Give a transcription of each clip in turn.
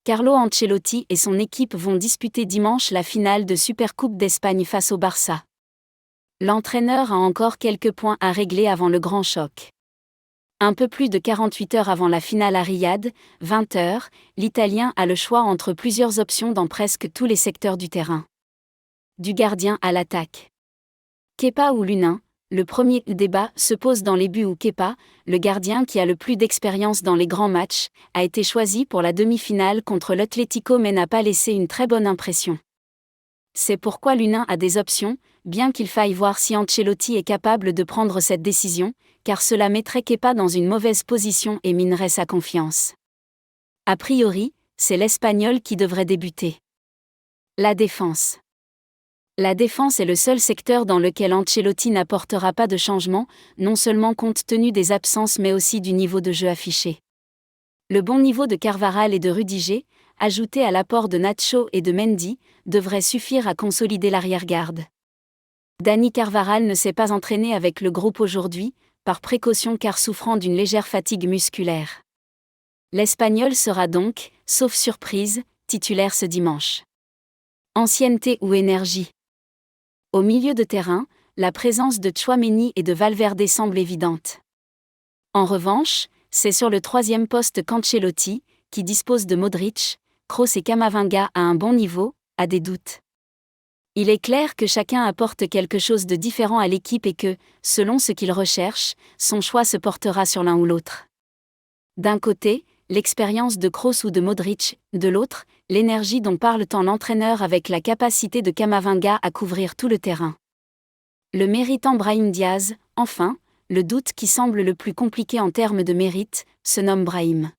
Carlo Ancelotti et son équipe vont disputer dimanche la finale de Supercoupe d'Espagne face au Barça. L'entraîneur a encore quelques points à régler avant le grand choc. Un peu plus de 48 heures avant la finale à Riyad, 20h, l'Italien a le choix entre plusieurs options dans presque tous les secteurs du terrain. Du gardien à l'attaque. Kepa ou Lunin, le premier débat se pose dans les buts où Kepa, le gardien qui a le plus d'expérience dans les grands matchs, a été choisi pour la demi-finale contre l'Atlético mais n'a pas laissé une très bonne impression. C'est pourquoi Lunin a des options, bien qu'il faille voir si Ancelotti est capable de prendre cette décision, car cela mettrait Kepa dans une mauvaise position et minerait sa confiance. A priori, c'est l'Espagnol qui devrait débuter. La défense. La défense est le seul secteur dans lequel Ancelotti n'apportera pas de changement, non seulement compte tenu des absences mais aussi du niveau de jeu affiché. Le bon niveau de Carvajal et de Rudiger, ajouté à l'apport de Nacho et de Mendy, devrait suffire à consolider l'arrière-garde. Dani Carvajal ne s'est pas entraîné avec le groupe aujourd'hui, par précaution car souffrant d'une légère fatigue musculaire. L'Espagnol sera donc, sauf surprise, titulaire ce dimanche. Ancienneté ou énergie. Au milieu de terrain, la présence de Tchouaméni et de Valverde semble évidente. En revanche, c'est sur le troisième poste qu'Ancelotti, qui dispose de Modric, Kroos et Camavinga à un bon niveau, a des doutes. Il est clair que chacun apporte quelque chose de différent à l'équipe et que, selon ce qu'il recherche, son choix se portera sur l'un ou l'autre. D'un côté, l'expérience de Kroos ou de Modric, de l'autre, l'énergie dont parle tant l'entraîneur avec la capacité de Camavinga à couvrir tout le terrain. Le méritant Brahim Diaz, enfin, le doute qui semble le plus compliqué en termes de mérite, se nomme Brahim.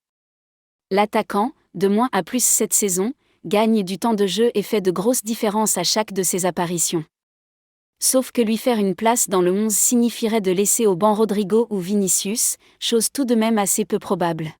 L'attaquant, de moins à plus cette saison, gagne du temps de jeu et fait de grosses différences à chaque de ses apparitions. Sauf que lui faire une place dans le 11 signifierait de laisser au banc Rodrigo ou Vinicius, chose tout de même assez peu probable.